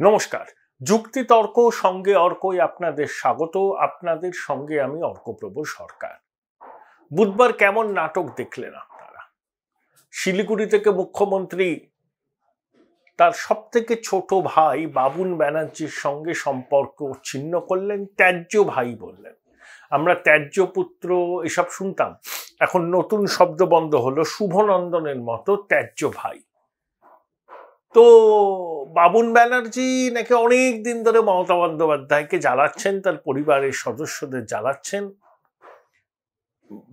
নমস্কার। যুক্তিতর্ক সঙ্গে অর্কই আপনাদের স্বাগত। আপনাদের সঙ্গে আমি অর্কপ্রভ সরকার। বুধবার কেমন নাটক দেখলেন আপনারা? শিলিগুড়ি থেকে মুখ্যমন্ত্রী তার সবথেকে ছোট ভাই বাবুন ব্যানার্জির সঙ্গে সম্পর্ক ছিন্ন করলেন, ত্যায্য ভাই বললেন। আমরা ত্যায্য পুত্র এসব শুনতাম, এখন নতুন শব্দ বন্ধ হলো, শুভনন্দনের মতো ত্যায্য ভাই। তো বাবুন ব্যানার্জি নাকি অনেক দিন ধরে মমতা বন্দ্যোপাধ্যায়কে জ্বালাচ্ছেন, তার পরিবারের সদস্যদের জ্বালাচ্ছেন।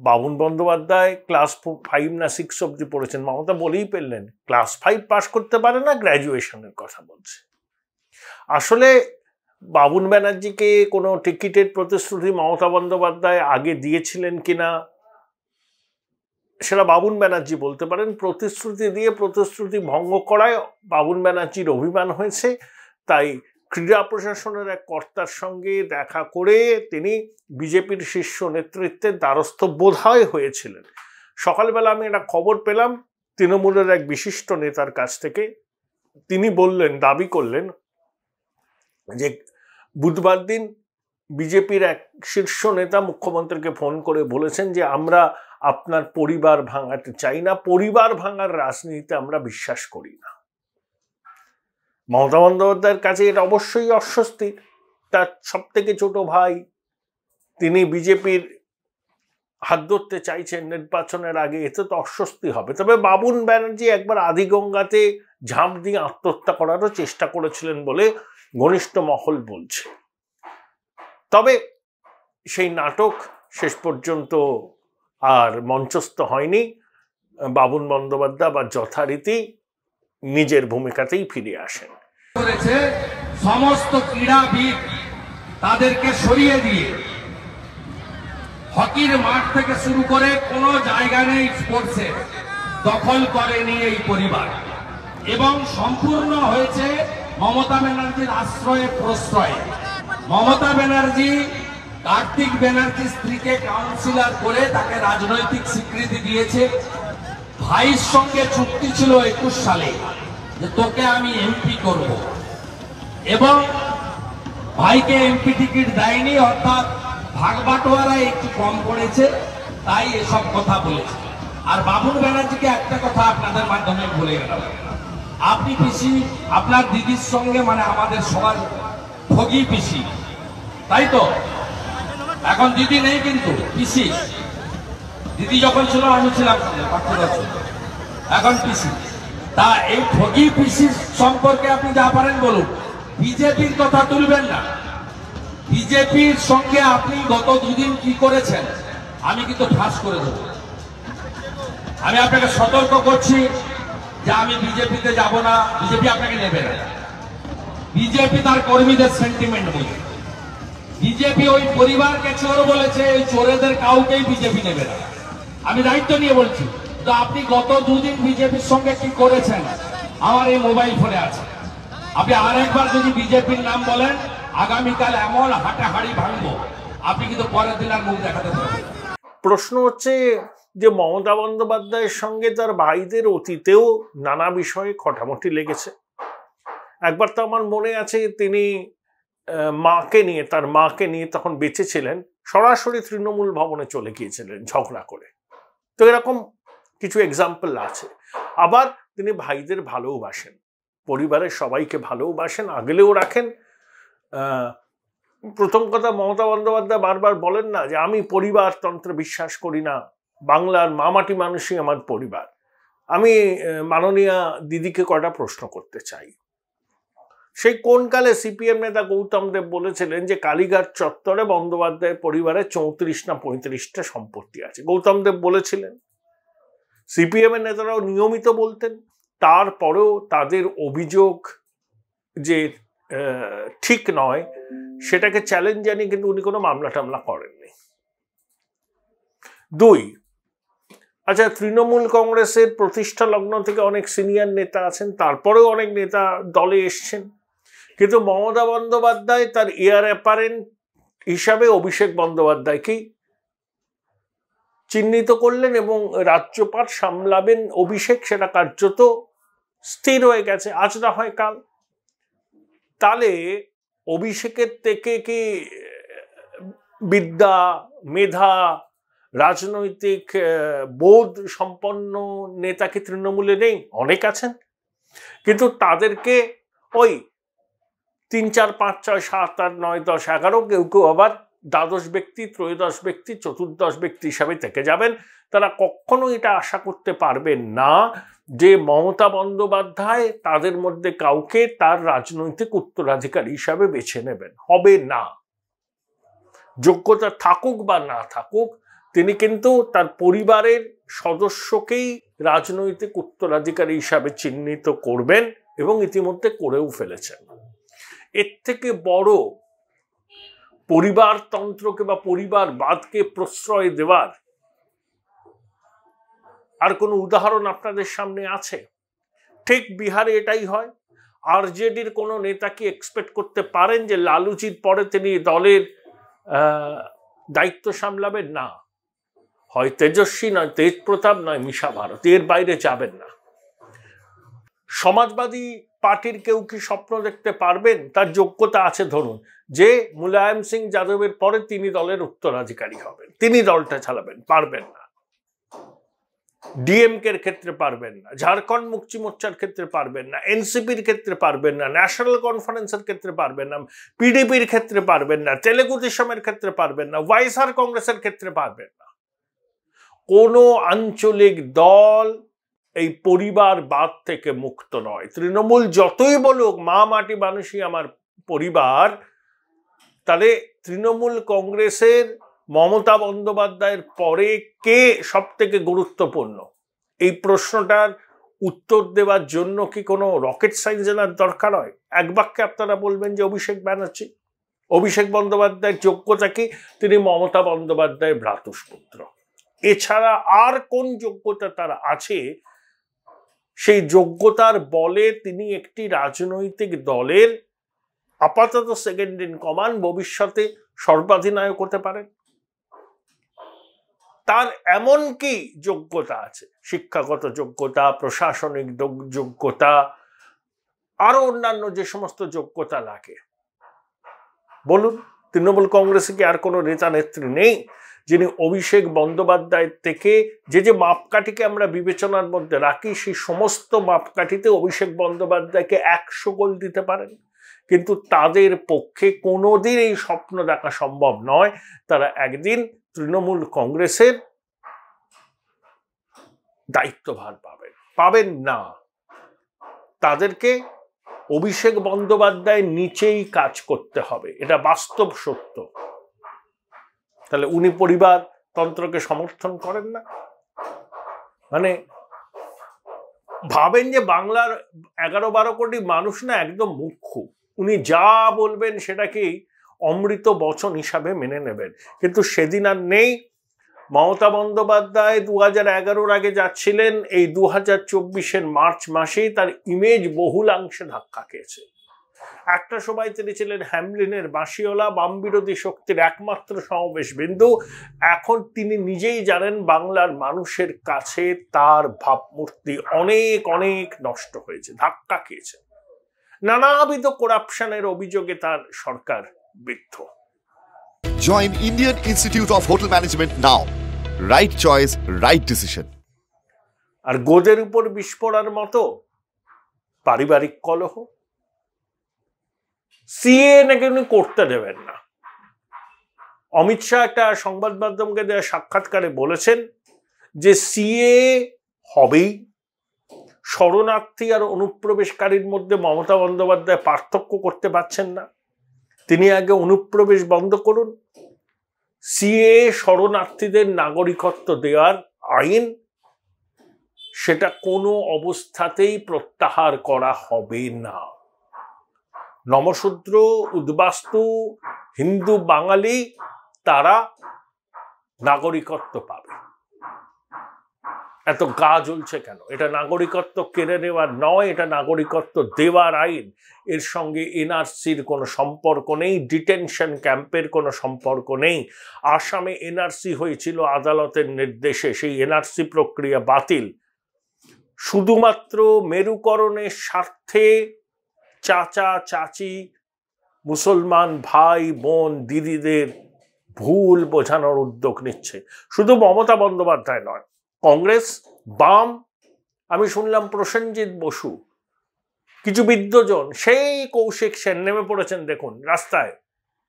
বাবুন বন্দ্যোপাধ্যায় ক্লাস 5 না 6 অব্দি পড়েছেন, মমতা বলেই পেলেন ক্লাস 5 পাস করতে পারে না, গ্র্যাজুয়েশনের কথা বলছে। আসলে বাবুন ব্যানার্জিকে কোনো টিকিটের প্রতিশ্রুতি মমতা বন্দ্যোপাধ্যায় আগে দিয়েছিলেন কিনা সেটা বাবুন ব্যানার্জি বলতে পারেন। প্রতিশ্রুতি দিয়ে প্রতিশ্রুতি ভঙ্গ করায় বাবুন ব্যানার্জির অভিমান হয়েছে, তাই ক্রীড়া প্রশাসনের এক কর্তার সঙ্গে দেখা করে তিনি বিজেপির শীর্ষ নেতৃত্বের দ্বারস্থ বোধহয় হয়েছিলেন। সকালবেলা আমি একটা খবর পেলাম তৃণমূলের এক বিশিষ্ট নেতার কাছ থেকে। তিনি বললেন, দাবি করলেন যে বুধবার দিন বিজেপির এক শীর্ষ নেতা মুখ্যমন্ত্রীকে ফোন করে বলেছেন যে আমরা আপনার পরিবার ভাঙাতে চাই না, পরিবার ভাঙার রাজনীতিতে আমরা বিশ্বাস করি না। মমতা বন্দ্যোপাধ্যায়ের কাছে এটা অবশ্যই অস্বস্তির। তার সব থেকে ছোট ভাই, তিনি বিজেপির হাত ধরতে চাইছেন নির্বাচনের আগে, এতে তো অস্বস্তি হবে। তবে বাবুন ব্যানার্জি একবার আদিগঙ্গাতে ঝাঁপ দিয়ে আত্মহত্যা করারও চেষ্টা করেছিলেন বলে ঘনিষ্ঠ মহল বলছে। তবে সেই নাটক শেষ পর্যন্ত আর মঞ্চস্থ হয়নি। বাবুন বন্দ্যোপাধ্যায় বা যথারীতি নিজের ভূমিকাতেই ফিরে আসেন। সমস্ত ক্রীড়াবিদ তাদেরকে সরিয়ে দিয়ে হকির মাঠ থেকে শুরু করে কোনো জায়গা নেই স্পোর্টসে, দখল করেনি এই পরিবার, এবং সম্পূর্ণ হয়েছে মমতা ব্যানার্জির আশ্রয়ে প্রশ্রয়ে। মমতা ব্যানার্জি কার্তিক ব্যানার্জির স্ত্রীকে কাউন্সিলর করে তাকে রাজনৈতিক স্বীকৃতি দিয়েছে। ভাইয়ের সঙ্গে চুক্তি ছিল 21 সালে যে তোকে আমি এমপি করব, এবং ভাইকে এমপি টিকিট দেয়নি, অর্থাৎ ভাগবাটোয়ারা একটু কম পড়েছে, তাই এসব কথা বলেছে। আর বাবুন ব্যানার্জিকে একটা কথা আপনাদের মাধ্যমে বলে গেলাম, আপনি পিসি আপনার দিদির সঙ্গে, মানে আমাদের সবার ভোগী পিসি, তাই তো? এখন দিদি নেই কিন্তু পিসি। দিদি যখন ছিল আমি ছিলাম, এখন পিসি। তা এই ভোগী পিসি সম্পর্কে আপনি যা পারেন বলুন, বিজেপির কথা তুলবেন না। বিজেপির সঙ্গে আপনি গত দুদিন কি করেছেন আমি কিন্তু ফাঁস করে দেব। আমি আপনাকে সতর্ক করছি যে আমি বিজেপিতে যাব না, বিজেপি আপনাকে নেবে না। বিজেপি তার কর্মীদের সেন্টিমেন্ট বুঝে। বিজেপি ওই পরিবারকে চোর বলেছে, ওই চোরেদের কাউকেই বিজেপি নেবে না। আমি দায়িত্ব নিয়ে বলছি। তো আপনি গত দুদিন বিজেপির সঙ্গে কি করেছেন আমার এই মোবাইল ফোনে আছে। আপনি আরেকবার যদি বিজেপির নাম বলেন, আগামীকাল এমন হাঁটাহাড়ি ভাঙবো আপনি কিন্তু পরের দিন আর মুখ দেখাতে পারবেন। প্রশ্ন হচ্ছে যে মমতা বন্দ্যোপাধ্যায়ের সঙ্গে তার ভাইদের অতীতেও নানা বিষয়ে খটামটি লেগেছে। একবার তো আমার মনে আছে তিনি তার মাকে নিয়ে তখন বেঁচে ছিলেন, সরাসরি তৃণমূল ভবনে চলে গিয়েছিলেন ঝগড়া করে। তো এরকম কিছু এক্সাম্পল আছে। আবার তিনি ভাইদের ভালোবাসেন, পরিবারের সবাইকে ভালোবাসেন, আগলেও রাখেন। প্রথম কথা, মমতা বন্দ্যোপাধ্যায় বারবার বলেন না যে আমি পরিবারতন্ত্রে বিশ্বাস করি না, বাংলার মামাটি মানুষই আমার পরিবার। আমি মাননীয়া দিদিকে কয়টা প্রশ্ন করতে চাই। সেই কোন কালে সিপিএম নেতা গৌতম দেব বলেছিলেন যে কালীঘাট চত্বরে বন্দ্যোপাধ্যায় পরিবারের 34 না 35টা সম্পত্তি আছে? গৌতম দেব বলেছিলেন। সিপিএম এর নেতারাও নিয়মিত বলতেন। তারপরেও তাদের অভিযোগ যে ঠিক নয় সেটাকে চ্যালেঞ্জ জানিয়ে কিন্তু উনি কোনো মামলা টামলা করেননি। 2, আচ্ছা, তৃণমূল কংগ্রেসের প্রতিষ্ঠা লগ্ন থেকে অনেক সিনিয়র নেতা আছেন, তারপরেও অনেক নেতা দলে এসছেন, কিন্তু মমতা বন্দ্যোপাধ্যায় তার এয়ার অ্যাপারেন্ট হিসাবে অভিষেক বন্দ্যোপাধ্যায়কেই চিহ্নিত করলেন এবং রাজ্যপাট সামলাবেন অভিষেক, সেটা কার্যত স্থির হয়ে গেছে, আজ না হয় কাল। তাহলে অভিষেকের থেকে কি বিদ্যা, মেধা, রাজনৈতিক বোধ সম্পন্ন নেতা কি তৃণমূলে নেই? অনেক আছেন, কিন্তু তাদেরকে ওই 3, 4, 5, 6, 7, 8, 9, 10, 11 কেউ কেউ আবার দ্বাদশ ব্যক্তি, ত্রয়োদশ ব্যক্তি, চতুর্দশ ব্যক্তি হিসাবে থেকে যাবেন। তারা কখনো এটা আশা করতে পারবেন না যে মমতা বন্দ্যোপাধ্যায় তাদের মধ্যে কাউকে তার রাজনৈতিক উত্তরাধিকারী হিসাবে বেছে নেবেন। হবে না। যোগ্যতা থাকুক বা না থাকুক, তিনি কিন্তু তার পরিবারের সদস্যকেই রাজনৈতিক উত্তরাধিকারী হিসাবে চিহ্নিত করবেন এবং ইতিমধ্যে করেও ফেলেছেন। এর থেকে বড় পরিবারতন্ত্রকে বা পরিবারবাদকে প্রশ্রয় দেওয়ার আর কোনো উদাহরণ আপনাদের সামনে আছে? ঠিক বিহারে এটাই হয়। আরজেডির কোনো নেতা কি এক্সপেক্ট করতে পারেন যে লালুজির পরে তিনি দলের দায়িত্ব সামলাবেন? না। হয় তেজস্বী, নয় তেজ প্রতাপ, নয় মিশা ভারতী, এর বাইরে যাবেন না। সমাজবাদী পার্টির কেউ কি স্বপ্ন দেখতে পারবেন? তার যোগ্যতা আছে ধরুন যে মুলায়ম সিং যাদবের পরে তিনি দলের উত্তরাধিকারী হবেন, তিনি দলটা চালাবেন? পারবেন না। ডিএমকের ক্ষেত্রে পারবেন না, ঝাড়খণ্ড মুক্তি মোর্চার ক্ষেত্রে পারবেন না, এনসিপির ক্ষেত্রে পারবেন না, ন্যাশনাল কনফারেন্সের ক্ষেত্রে পারবেন না, পিডিপির ক্ষেত্রে পারবেন না, তেলেগু দেশমের ক্ষেত্রে পারবেন না, ওয়াইএসআর কংগ্রেসের ক্ষেত্রে পারবেন না। কোনো আঞ্চলিক দল এই পরিবারবাদ থেকে মুক্ত নয়। তৃণমূল যতই বলুক মা মাটি মানুষই আমার পরিবার, তাহলে তৃণমূল কংগ্রেসের মমতা বন্দ্যোপাধ্যায়ের পরে কে সব থেকে গুরুত্বপূর্ণ, এই প্রশ্নটার উত্তর দেওয়ার জন্য কি কোনো রকেট সায়েন্স জানার দরকার হয়? এক বাক্যে আপনারা বলবেন যে অভিষেক ব্যানার্জি। অভিষেক বন্দ্যোপাধ্যায়ের যোগ্যতা কি? তিনি মমতা বন্দ্যোপাধ্যায়ের ভ্রাতুষ্পুত্র। এছাড়া আর কোন যোগ্যতা তার আছে? সেই যোগ্যতার বলে তিনি একটি রাজনৈতিক দলের আপাতত সেকেন্ড ইন কমান্ড, ভবিষ্যতে সর্বাধিনায়ক হতে পারেন। তার এমন কি যোগ্যতা আছে? শিক্ষাগত যোগ্যতা, প্রশাসনিক যোগ্যতা, আরো অন্যান্য যে সমস্ত যোগ্যতা লাগে। বলুন, তৃণমূল কংগ্রেসে কি আর কোনো নেতা নেত্রী নেই যিনি অভিষেক বন্দ্যোপাধ্যায়ের থেকে যে মাপকাঠিকে আমরা বিবেচনার মধ্যে রাখি, সেই সমস্ত মাপকাঠিতে অভিষেক বন্দ্যোপাধ্যায়কে 100 গোল দিতে পারেন? কিন্তু তাদের পক্ষে কোনোদিন এই স্বপ্ন দেখা সম্ভব নয় তারা একদিন তৃণমূল কংগ্রেসের দায়িত্বভার পাবেন না। তাদেরকে অভিষেক বন্দ্যোপাধ্যায়ের নিচেই কাজ করতে হবে, এটা বাস্তব সত্য। তাহলে উনি পরিবারতন্ত্রকে সমর্থন করেন না? মানে ভাবেন যে বাংলার 11-12 কোটি মানুষ না একদম মুখ্য, উনি যা বলবেন সেটাকেই অমৃত বচন হিসাবে মেনে নেবেন। কিন্তু সেদিন আর নেই। মমতা বন্দ্যোপাধ্যায় 2011-র আগে যাচ্ছিলেন, এই 2024-এর মার্চ মাসেই তার ইমেজ বহুলাংশে ধাক্কা খেয়েছে। একটা সময় তিনি ছিলেন হ্যামলিনের বাঁশিওয়ালা, বাম বিরোধী শক্তির একমাত্র সমাবেশ বিন্দু। এখন তিনি নিজেই জানেন বাংলার মানুষের কাছে তার ভাবমূর্তি অনেক অনেক নষ্ট হয়েছে, ধাক্কা খেয়েছে। নানাবিধ করাপশনের অভিযোগে তার সরকার বিদ্ধ। Join Indian Institute of Hotel Management now. Right choice, right decision. আর গোদের উপর বিষ পড়ার মতো পারিবারিক কলহ। সিএ নাকি উনি করতে দেবেন না। অমিত শাহ একটা সংবাদ মাধ্যমকে দেওয়া সাক্ষাৎকারে বলেছেন যে সিএ হবেই। শরণার্থী আর অনুপ্রবেশকারীর মধ্যে মমতা বন্দ্যোপাধ্যায় পার্থক্য করতে পারছেন না। তিনি আগে অনুপ্রবেশ বন্ধ করুন। সিএ শরণার্থীদের নাগরিকত্ব দেওয়ার আইন, সেটা কোনো অবস্থাতেই প্রত্যাহার করা হবে না। নমশূদ্র, উদ্বাস্তু, হিন্দু, বাঙালি তারা নাগরিকত্ব পাবে। এত গা জ্বলছে কেন? এটা নাগরিকত্ব কেড়ে নেওয়ার নয়, এটা নাগরিকত্ব দেওয়ার আইন। এর সঙ্গে এনআরসির কোনো সম্পর্ক নেই, ডিটেনশন ক্যাম্পের কোনো সম্পর্ক নেই। আসামে এনআরসি হয়েছিল আদালতের নির্দেশে, সেই এনআরসি প্রক্রিয়া বাতিল। শুধুমাত্র মেরুকরণের স্বার্থে চাচা চাচি মুসলমান ভাই বোন দিদিদের ভুল বোঝানোর উদ্যোগ নিচ্ছে। শুধু মমতা বন্দ্যোপাধ্যায় নয়, কংগ্রেস, বাম, আমি শুনলাম প্রসেনজিৎ বসু, কিছু বিদ্বজন, সেই কৌশিক সেন নেমে পড়েছেন দেখুন রাস্তায়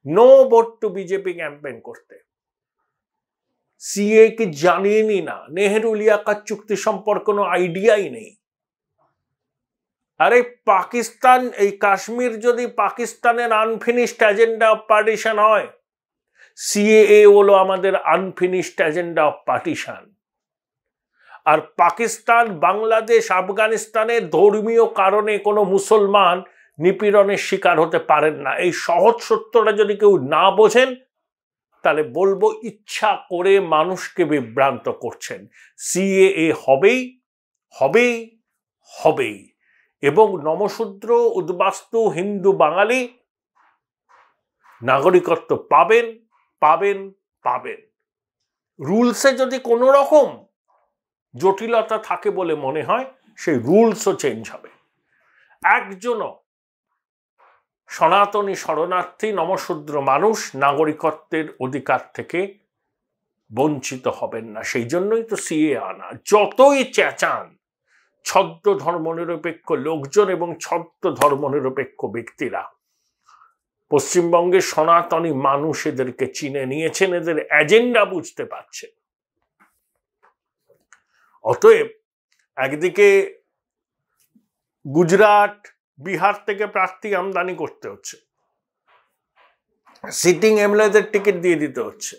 no vote to BJP campaign করতে। সিএ কি জানিনি না, নেহেরু লিয়াকাত চুক্তি সম্পর্কে কোনো আইডিয়াই নেই। আরে পাকিস্তান, এই কাশ্মীর যদি পাকিস্তানের আনফিনিশড এজেন্ডা অফ পার্টিশন হয়, সিএএ হলো আমাদের আনফিনিশড এজেন্ডা অফ পার্টিশন। আর পাকিস্তান, বাংলাদেশ, আফগানিস্তানে ধর্মীয় কারণে কোনো মুসলমান নিপীড়নের শিকার হতে পারেন না। এই সহজ সত্যটা যদি কেউ না বোঝেন, তাহলে বলবো ইচ্ছা করে মানুষকে বিভ্রান্ত করছেন। সিএএ হবেই হবেই হবেই, এবং নমশূদ্র উদ্বাস্তু হিন্দু বাঙালি নাগরিকত্ব পাবেন পাবেন পাবেন। রুলসে যদি কোনো রকম জটিলতা থাকে বলে মনে হয়, সেই রুলসও চেঞ্জ হবে। একজনও সনাতনী শরণার্থী নমশূদ্র মানুষ নাগরিকত্বের অধিকার থেকে বঞ্চিত হবেন না। সেই জন্যই তো সিএ আনা। যতই চেঁচান ছদ্ম ধর্মনিরপেক্ষ লোকজন এবং ছদ্ম ধর্মনিরপেক্ষ ব্যক্তিরা, পশ্চিমবঙ্গের সনাতনী মানুষ এদেরকে চিনে নিয়েছেন, এদের এজেন্ডা বুঝতে পারছে। অতএব একদিকে গুজরাট, বিহার থেকে প্রার্থী আমদানি করতে হচ্ছে, সিটিং এমএলএদের টিকিট দিয়ে দিতে হচ্ছে,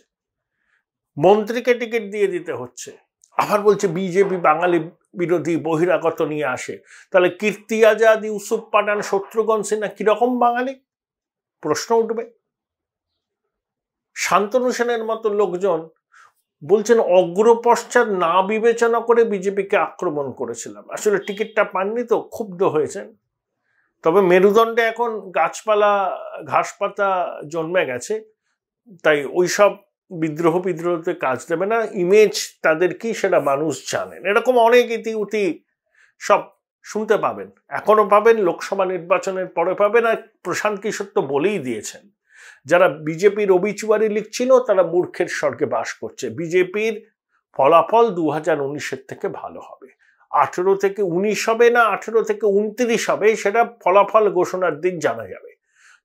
মন্ত্রীকে টিকিট দিয়ে দিতে হচ্ছে, আবার বলছে বিজেপি বাঙালি বিরোধী বহিরাগত নিয়ে আসে। তাহলে কীর্তি আজাদ, ইউসুফ পাঠান, শত্রুঘ্ন সিনহা কিরকম বাঙালি? প্রশ্ন উঠবে। শান্তনু সেনের মতো লোকজন বলছেন অগ্রপশ্চাৎ না বিবেচনা করে বিজেপিকে আক্রমণ করেছিলাম। আসলে টিকিটটা পাননি তো ক্ষুব্ধ হয়েছেন। তবে মেরুদণ্ডে এখন গাছপালা ঘাসপাতা জন্মে গেছে, তাই ওইসব বিদ্রোহতে কাজ দেবে না। ইমেজ তাদের কি সেটা মানুষ জানেন। এরকম অনেক ইতিউতি সব শুনতে পাবেন, এখনো পাবেন, লোকসভা নির্বাচনের পরে পাবেন। আর প্রশান্ত কিশোর তো বলেই দিয়েছেন, যারা বিজেপির অবিচুয়ারি লিখছিল তারা মূর্খের স্বর্গে বাস করছে। বিজেপির ফলাফল 2019-এর থেকে ভালো হবে। 18 থেকে 19 হবে না 18 থেকে 29 হবে, সেটা ফলাফল ঘোষণার দিন জানা যাবে।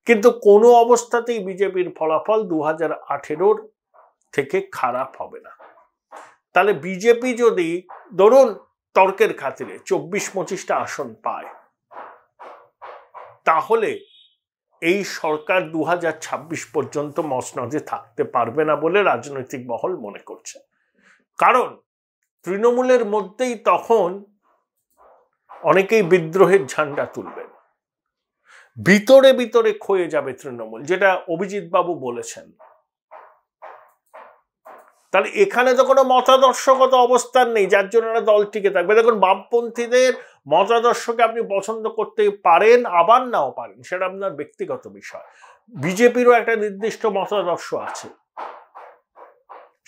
কিন্তু কোনো অবস্থাতেই বিজেপির ফলাফল 2018-র থেকে খারাপ হবে না। তাহলে বিজেপি যদি ধরুন তর্কের খাতিরে 24-25টা আসন পায়, তাহলে এই সরকার 2026 পর্যন্ত মসনদে থাকতে পারবে না বলে রাজনৈতিক মহল মনে করছে। কারণ তৃণমূলের মধ্যেই তখন অনেকেই বিদ্রোহের ঝান্ডা তুলবেন, ভিতরে ভিতরে ক্ষয়ে যাবে তৃণমূল, যেটা অভিজিৎ বাবু বলেছেন। তাহলে এখানে তো কোনো মতাদর্শগত অবস্থান নেই যার জন্য দল টিকে থাকবে। দেখুন, বামপন্থীদের মতাদর্শকে আপনি পছন্দ করতে পারেন, আবার নাও পারেন, সেটা আপনার ব্যক্তিগত বিষয়। বিজেপিরও একটা নির্দিষ্ট মতাদর্শ আছে,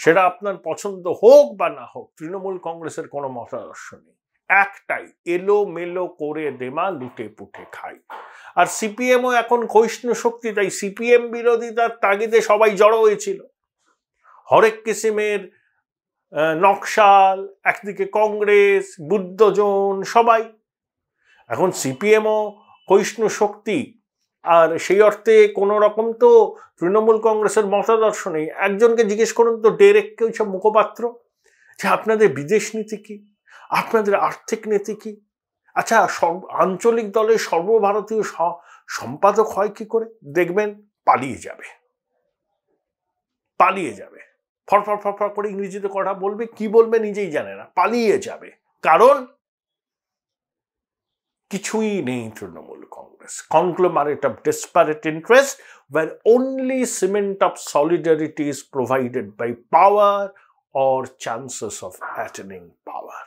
সেটা আপনার পছন্দ হোক বা না হোক। তৃণমূল কংগ্রেসের কোনো মতাদর্শ নেই, একটাই, এলো মেলো করে দেমা লুটে পুটে খাই। আর সিপিএমও এখন ক্ষয়িষ্ণু শক্তি, তাই সিপিএম বিরোধিতার তাগিদে সবাই জড়ো হয়েছিল। হরেক কিসিমের নকশাল, একদিকে কংগ্রেস, বুদ্ধজন, সবাই। এখন সিপিএমও ক্ষয়িষ্ণু শক্তি, আর সেই অর্থে কোনো রকম তো তৃণমূল কংগ্রেসের মতাদর্শ নেই। একজনকে জিজ্ঞেস করুন তো, ডেরেককে, ওইসব মুখপাত্র, যে আপনাদের বিদেশ নীতি কি, আপনাদের আর্থিক নীতি কি? আচ্ছা, আঞ্চলিক দলের সর্বভারতীয় সম্পাদক হয় কি করে? দেখবেন পালিয়ে যাবে, পালিয়ে যাবে, ফরফর ফরফর করে ইংরেজিতে কথা বলবে, কি বলবে নিজেই জানে না, পালিয়ে যাবে। কারণ কিছুই নেই Trinamool Congress. Conglomerate of disparate interest where only cement of solidarity is provided by power or chances of attaining power.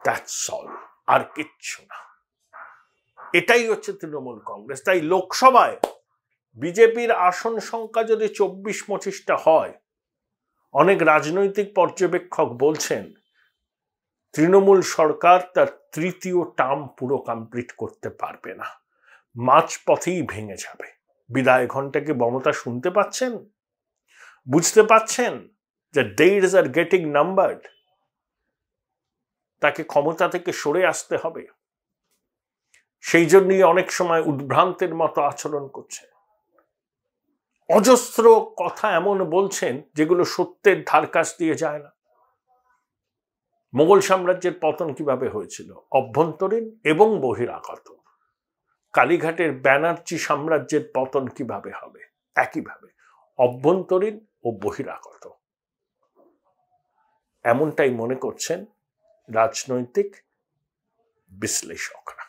That's all. আর কিচ্ছু না। এটাই হচ্ছে তৃণমূল কংগ্রেস। তাই লোকসভায় বিজেপির আসন সংখ্যা যদি 24-25টা হয়, অনেক রাজনৈতিক পর্যবেক্ষক বলছেন তৃণমূল সরকার তার তৃতীয় টার্ম পুরো কমপ্লিট করতে পারবে না। মাঝপথেই ভেঙে যাবে। বিদায় ঘণ্টাকে মমতা শুনতে পাচ্ছেন, বুঝতে পাচ্ছেন যে ডেজ আর গেটিং নাম্বারড, তাকে ক্ষমতা থেকে সরে আসতে হবে। সেই জন্যই অনেক সময় উদ্ভ্রান্তের মতো আচরণ করছে, অজস্র কথা এমন বলছেন যেগুলো সত্যের ধারকাছ দিয়ে যায় না। মোগল সাম্রাজ্যের পতন কিভাবে হয়েছিল? অভ্যন্তরীণ এবং বহিরাগত। কালীঘাটের ব্যানার্জি সাম্রাজ্যের পতন কিভাবে হবে? একইভাবে অভ্যন্তরীণ ও বহিরাগত। এমনটাই মনে করছেন রাজনৈতিক বিশ্লেষকরা।